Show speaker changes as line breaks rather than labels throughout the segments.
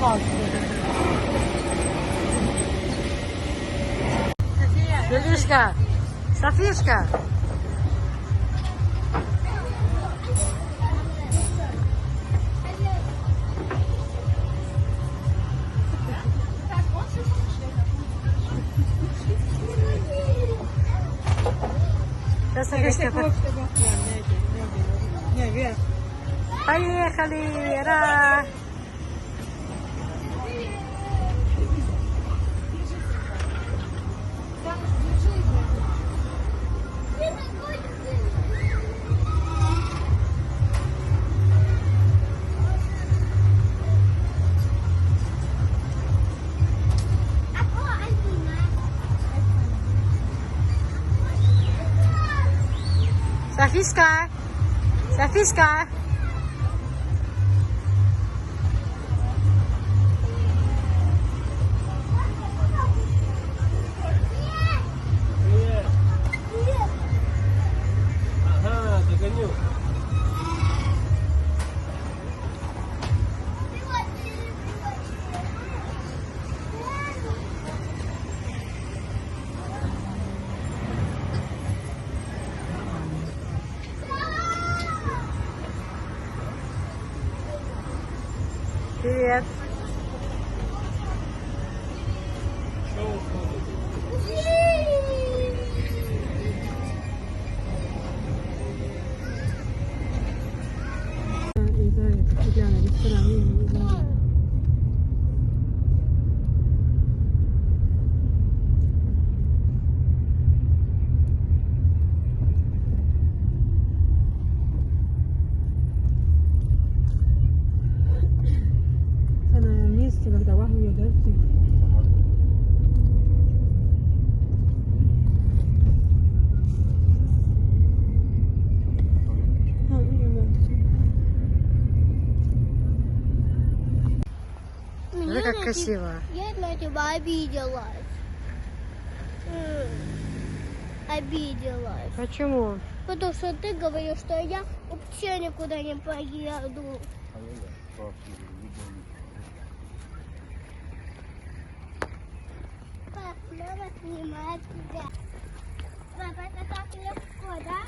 bak. Lilişka. Safişka. Сафишка. Поехали, Ра! Софишка! Софишка!
Ага, догоню.
Привет. Когда вагон да? Смотри, как красиво.
Я на тебя обиделась. Обиделась.
Почему?
Потому что ты говоришь, что я вообще никуда не поеду. Пап, мама снимает тебя. Папа, это так легко, да?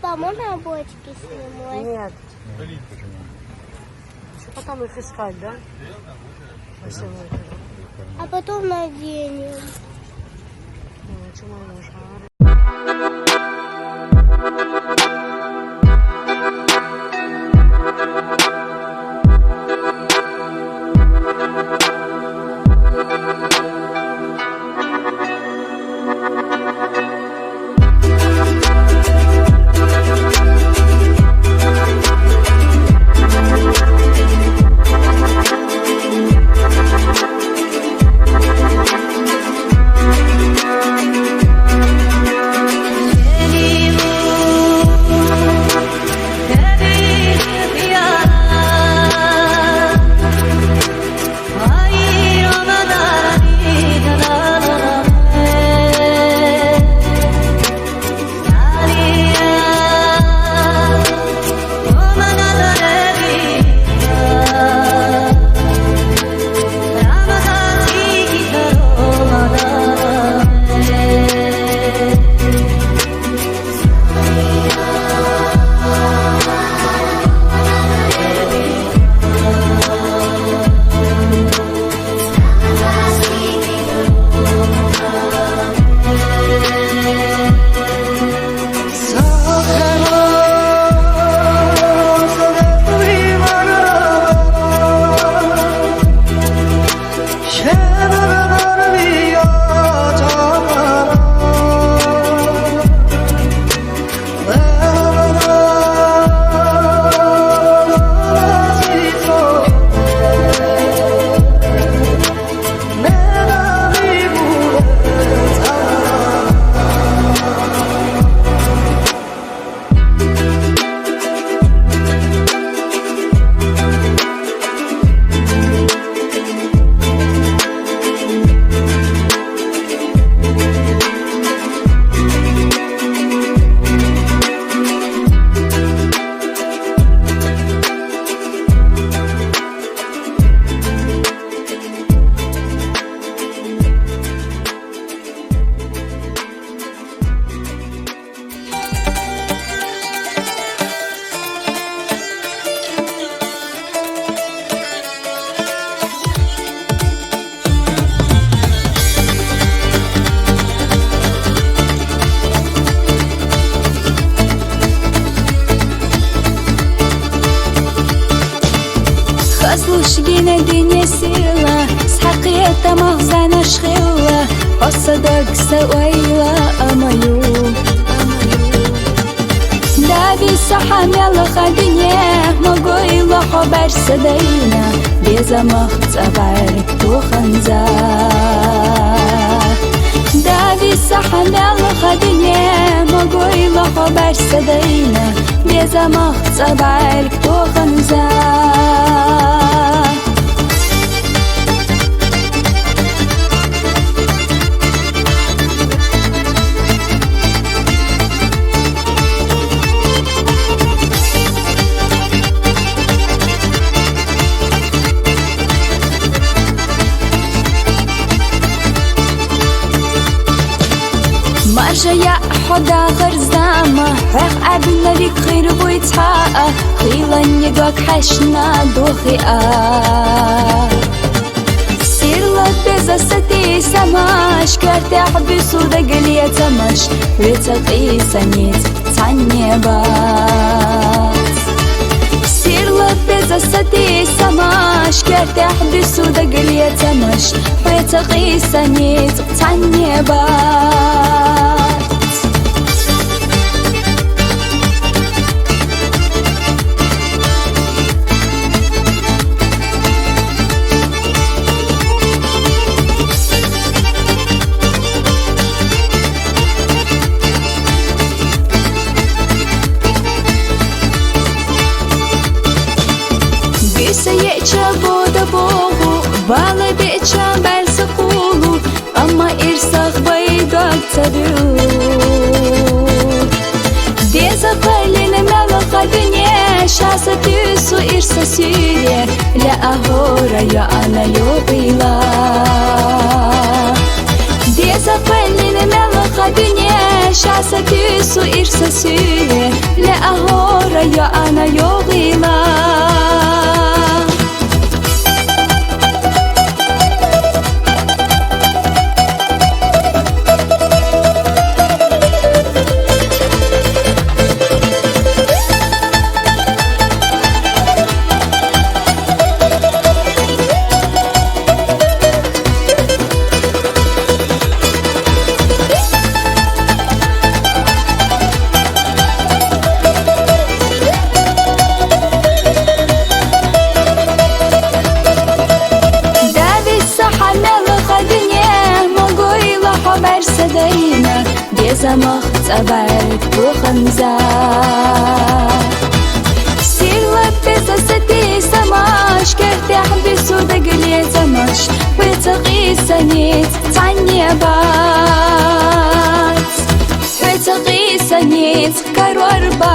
Папа, можно бочки снимать?
Нет. Еще потом их искать, да?
А потом наденем.
Чему нужно?
شجينا دنيا سيلا سحقية مغزانا شخيلا قصدك سويلا أميو دابي صحام يلا خدنيا مقويلا خبر سدينا بيزا مخت أبارك تو خنزا دابي صحام يلا خدنيا مقويلا خبر سدينا بيزا مخت أبارك تو خنزا مرجع يا حدا غرزامة رح قابلنا ليك خير بويتحقق خيلا يدوك حشنا دوخيقة سير لك بيزا ستي سماش كارتي حبس ودقلية تمش ويتقي سنيت تعني بات سير لك بيزا ستي سماش كارتي حبس ودقلية تمش ويتقي سنيت تعني بات سيئتشا بودا بوغو بالا بيتشا برسقولو أما إرساخ بيداك تدو ديزا قلنا ملقا دنيا شاسا تيسو إرسا سيريا لا أهورا يا أنا يوغيلا ديزا قلنا ملقا دنيا شاسا تيسو إرسا سيريا لا أهورا يا أنا يوغيلا سدينا بيزا مخت أبارك وخنزا سير لك بيزا ستي سماش كرتي حبس ودقلي تمش ويتقي سنيت تعني بات ويتقي سنيت كرور بات